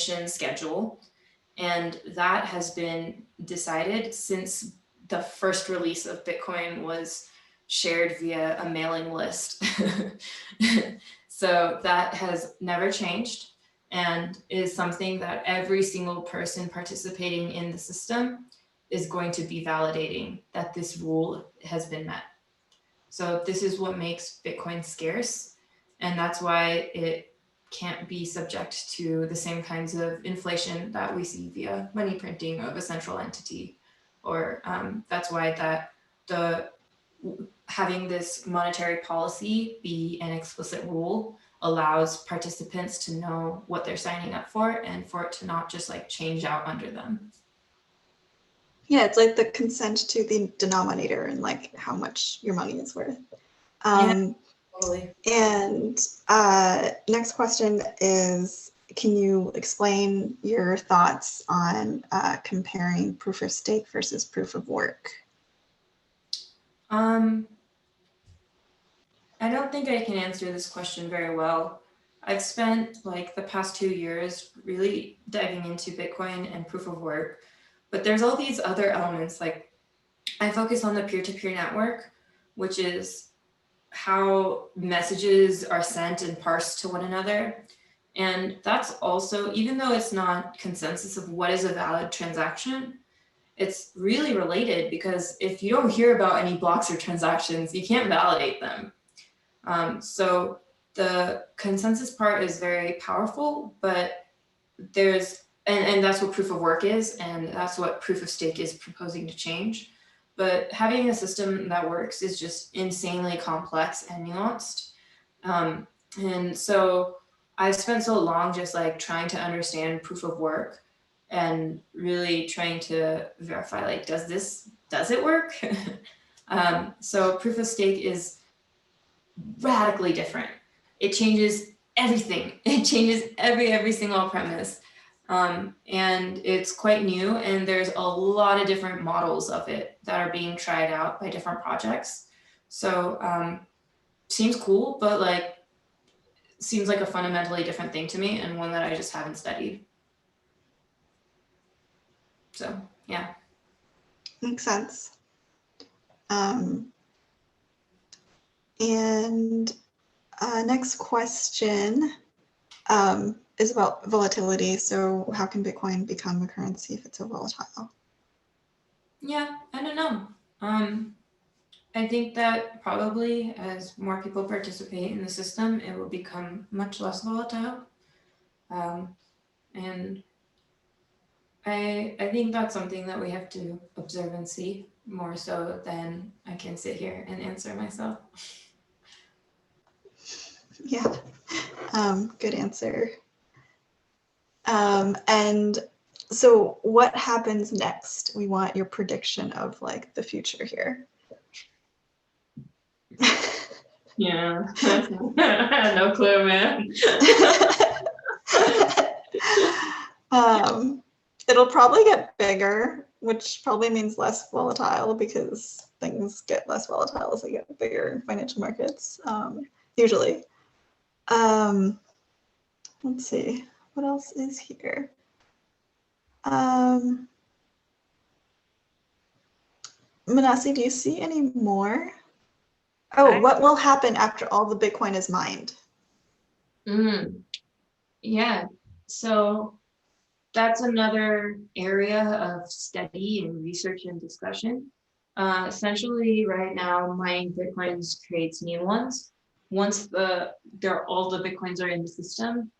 emission schedule. And that has been decided since the first release of Bitcoin was shared via a mailing list. So that has never changed and is something that every single person participating in the system is going to be validating that this rule has been met. So this is what makes Bitcoin scarce. And that's why it can't be subject to the same kinds of inflation that we see via money printing of a central entity. Or that's why having this monetary policy be an explicit rule allows participants to know what they're signing up for and for it to not just like change out under them. Yeah, it's like the consent to the denominator and like how much your money is worth. Yeah, totally. And next question is, can you explain your thoughts on comparing proof of stake versus proof of work? I don't think I can answer this question very well. I've spent like the past 2 years really diving into Bitcoin and proof of work, but there's all these other elements. Like I focus on the peer-to-peer network, which is how messages are sent and parsed to one another. And that's also, even though it's not consensus of what is a valid transaction, it's really related because if you don't hear about any blocks or transactions, you can't validate them. So the consensus part is very powerful, but there's, and that's what proof of work is, and that's what proof of stake is proposing to change. But having a system that works is just insanely complex and nuanced. And so I've spent so long just like trying to understand proof of work and really trying to verify, like, does it work? So proof of stake is radically different. It changes everything. It changes every single premise. And it's quite new, and there's a lot of different models of it that are being tried out by different projects. So seems cool, but like seems like a fundamentally different thing to me and one that I just haven't studied. So yeah. Makes sense. And next question is about volatility. So how can Bitcoin become a currency if it's so volatile? Yeah, I don't know. I think that probably as more people participate in the system, it will become much less volatile. And I think that's something that we have to observe and see more so than I can sit here and answer myself. Yeah, good answer. And so what happens next? We want your prediction of like the future here. Yeah, no clue, man. It'll probably get bigger, which probably means less volatile because things get less volatile as they get bigger in financial markets, usually. Let's see, what else is here? Manasi, do you see any more? Oh, what will happen after all the Bitcoin is mined? Yeah, so that's another area of study and research and discussion. Essentially, right now, mining Bitcoins creates new ones. Once all the Bitcoins are in the system,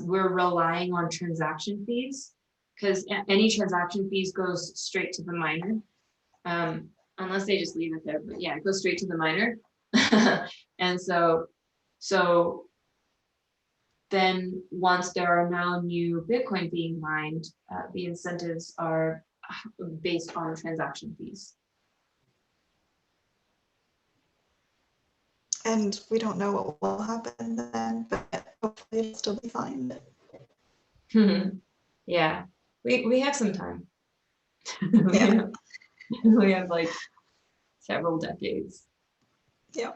we're relying on transaction fees because any transaction fees goes straight to the miner, unless they just leave it there. But yeah, it goes straight to the miner. And so then once there are now new Bitcoin being mined, the incentives are based on transaction fees. And we don't know what will happen then, but hopefully it'll still be fine. Yeah, we have some time. Yeah. We have like several decades. Yeah.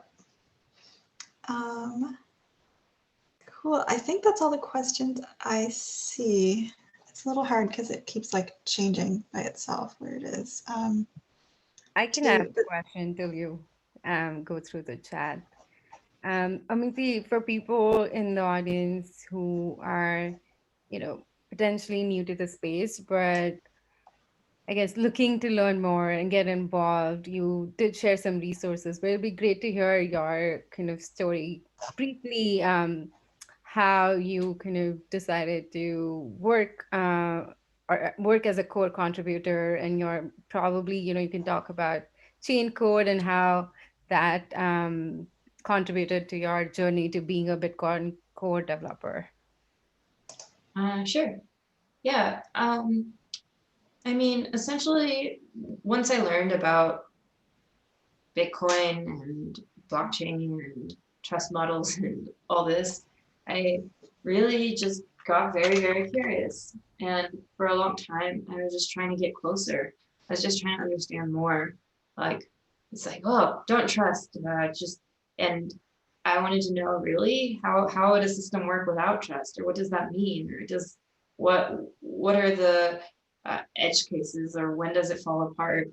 Cool. I think that's all the questions I see. It's a little hard because it keeps like changing by itself where it is. I can ask a question till you go through the chat. Amiti, for people in the audience who are, potentially new to the space, but I guess looking to learn more and get involved, you did share some resources, but it'd be great to hear your kind of story briefly, how you kind of decided to work as a core contributor, and you're probably, you can talk about chain code and how that contributed to your journey to being a Bitcoin core developer. Sure. Yeah. I mean, essentially, once I learned about Bitcoin and blockchain and trust models and all this, I really just got very, very curious. And for a long time, I was just trying to get closer. I was just trying to understand more. Like, it's like, oh, don't trust. And I wanted to know really how would a system work without trust, or what does that mean, or what are the edge cases, or when does it fall apart?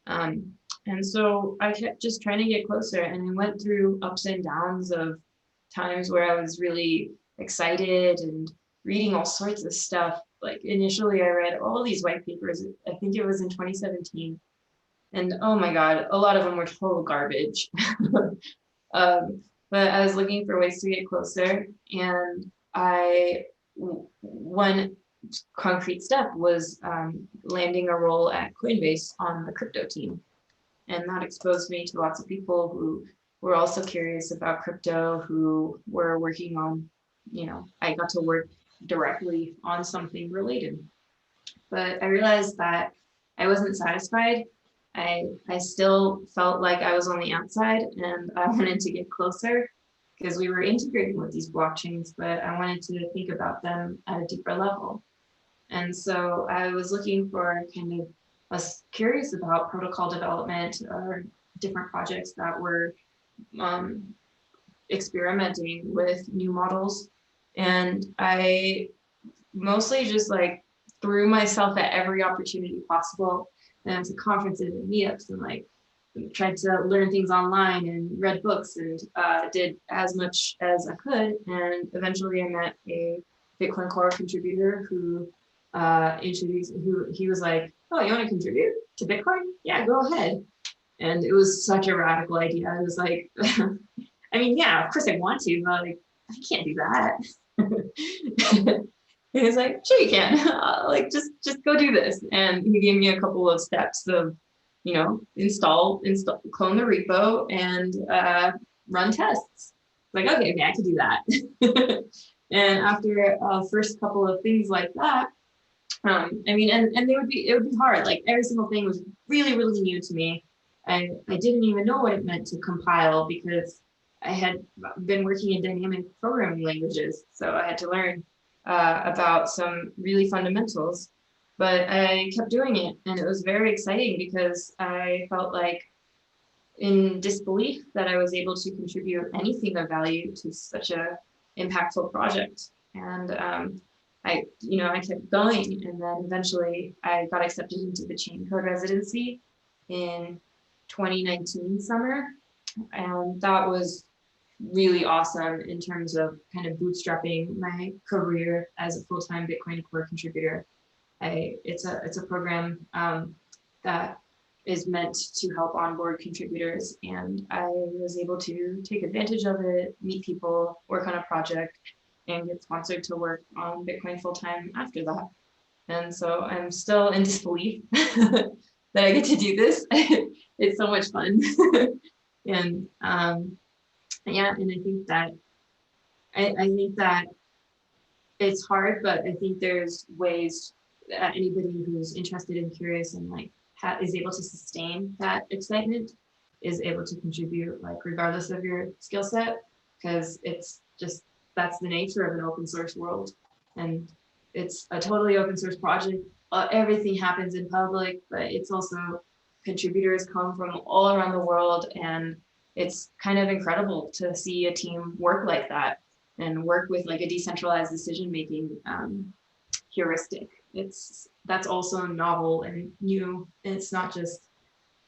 And so I kept just trying to get closer, and I went through ups and downs of times where I was really excited and reading all sorts of stuff. Like initially I read all these white papers, I think it was in 2017. And oh my God, a lot of them were total garbage. But I was looking for ways to get closer, and one concrete step was landing a role at Coinbase on the crypto team. And that exposed me to lots of people who were also curious about crypto, who were working on, I got to work directly on something related. But I realized that I wasn't satisfied. I still felt like I was on the outside, and I wanted to get closer because we were integrating with these blockchains, but I wanted to think about them at a deeper level. And so I was looking for kind of, was curious about protocol development or different projects that were experimenting with new models. And I mostly just like threw myself at every opportunity possible, and to conferences and meetups, and like tried to learn things online and read books, and did as much as I could. And eventually I met a Bitcoin Core contributor who he was like, oh, you want to contribute to Bitcoin? Yeah, go ahead. And it was such a radical idea. I was like, I mean, yeah, of course I want to, but like, I can't do that. He was like, sure you can. Like, just go do this. And he gave me a couple of steps of, install, clone the repo, and run tests. Like, okay, I can do that. And after first couple of things like that, I mean, and it would be hard. Like every single thing was really, really new to me. I didn't even know what it meant to compile, because I had been working in dynamic programming languages. So I had to learn about some really fundamentals, but I kept doing it, and it was very exciting because I felt like in disbelief that I was able to contribute anything of value to such a impactful project. And I kept going, and then eventually I got accepted into the chain code residency in 2019 summer. And that was really awesome in terms of kind of bootstrapping my career as a full-time Bitcoin Core contributor. It's a program that is meant to help onboard contributors, and I was able to take advantage of it, meet people, work on a project, and get sponsored to work on Bitcoin full-time after that. And so I'm still in disbelief that I get to do this. It's so much fun. And yeah, and I think that it's hard, but I think there's ways that anybody who's interested and curious and like is able to sustain that excitement is able to contribute, like regardless of your skill set, because it's just, that's the nature of an open source world. And it's a totally open source project. Everything happens in public, but it's also, contributors come from all around the world, and it's kind of incredible to see a team work like that. and work with like a decentralized decision-making heuristic. That's also novel and new. And it's not just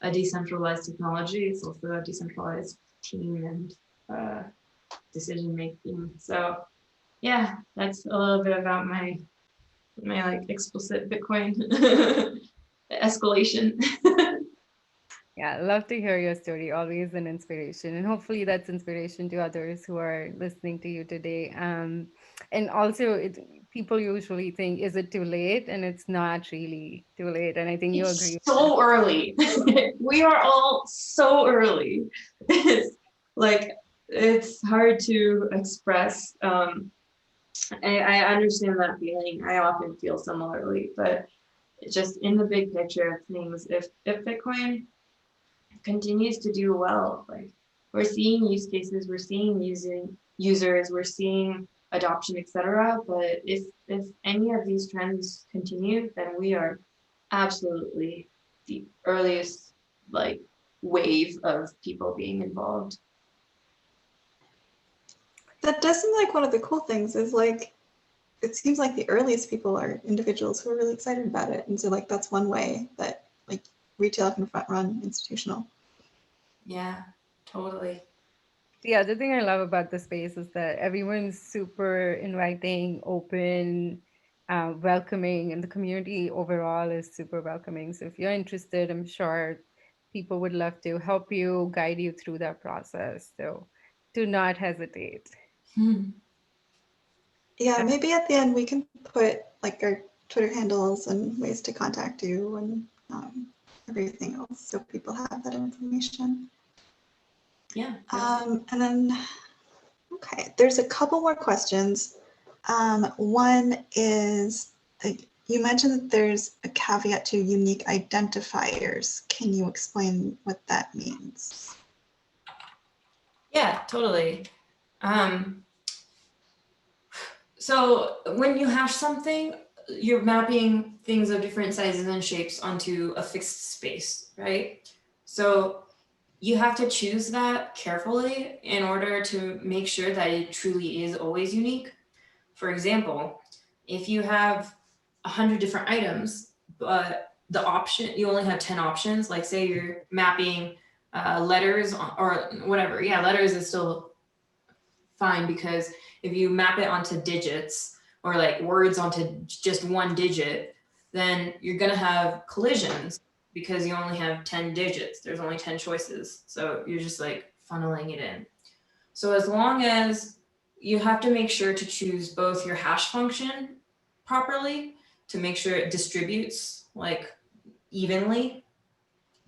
a decentralized technology, it's also a decentralized team and decision making. So yeah, that's a little bit about my like explicit Bitcoin escalation. Yeah, love to hear your story. Always an inspiration, and hopefully that's inspiration to others who are listening to you today. And also, people usually think, "Is it too late?" And it's not really too late. And I think you It's agree with that. so early. We are all so early. It's like it's hard to express. I understand that feeling. I often feel similarly, but just in the big picture of things, if Bitcoin continues to do well, like we're seeing use cases, we're seeing using users, we're seeing adoption, etc. But if any of these trends continue, then we are absolutely the earliest like wave of people being involved. That does seem like one of the cool things is like, it seems like the earliest people are individuals who are really excited about it. And so like, that's one way that like retail can front run institutional. Yeah, totally. The other thing I love about the space is that everyone's super inviting, open, welcoming, and the community overall is super welcoming. So if you're interested, I'm sure people would love to help you, guide you through that process. So do not hesitate. Yeah, maybe at the end we can put like our Twitter handles and ways to contact you and everything else so people have that information. Yeah. And then, okay, there's a couple more questions. One is, you mentioned that there's a caveat to unique identifiers. Can you explain what that means? Yeah, totally. So when you hash something, you're mapping things of different sizes and shapes onto a fixed space, right? So you have to choose that carefully in order to make sure that it truly is always unique. For example, if you have 100 different items, but the option, you only have 10 options, like say you're mapping letters or whatever. Yeah, letters is still fine because if you map it onto digits or like words onto just one digit, then you're going to have collisions because you only have 10 digits. There's only 10 choices. So you're just like funneling it in. So as long as you have to make sure to choose both your hash function properly to make sure it distributes like evenly,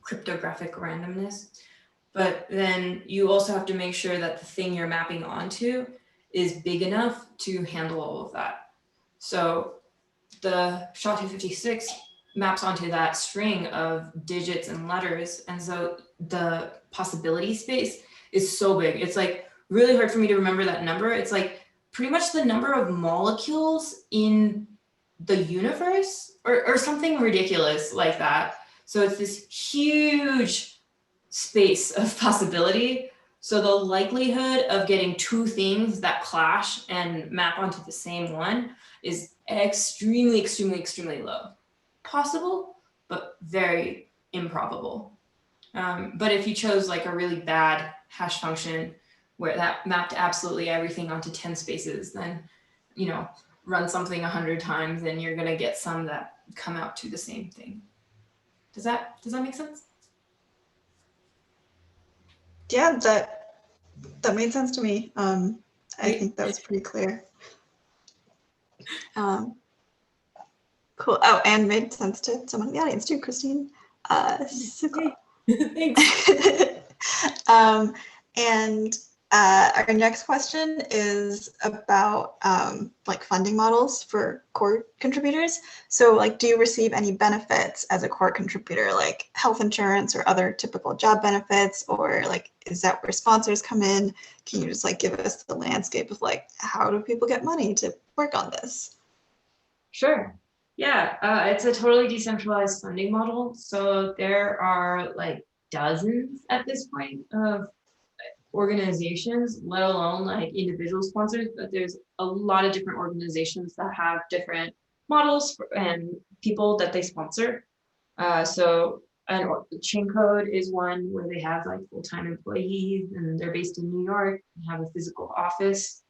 cryptographic randomness. But then you also have to make sure that the thing you're mapping onto is big enough to handle all of that. So the SHA-256 maps onto that string of digits and letters. And so the possibility space is so big. It's like really hard for me to remember that number. It's like pretty much the number of molecules in the universe or something ridiculous like that. So it's this huge space of possibility. So the likelihood of getting two things that clash and map onto the same one is extremely, extremely, extremely low. Possible, but very improbable. But if you chose like a really bad hash function where that mapped absolutely everything onto 10 spaces, then, you know, run something 100 times and you're gonna get some that come out to the same thing. Does that make sense? Yeah, that made sense to me. I think that was pretty clear. Cool. Oh, and made sense to someone in the audience too, Christine. Super. Thanks. And our next question is about like funding models for core contributors. So like, do you receive any benefits as a core contributor, like health insurance or other typical job benefits, or like, is that where sponsors come in? Can you just like give us the landscape of like, how do people get money to work on this? Sure. Yeah, it's a totally decentralized funding model. So there are like dozens at this point of organizations, let alone like individual sponsors, but there's a lot of different organizations that have different models and people that they sponsor. So Chain Code is one where they have like full-time employees and they're based in New York and have a physical office.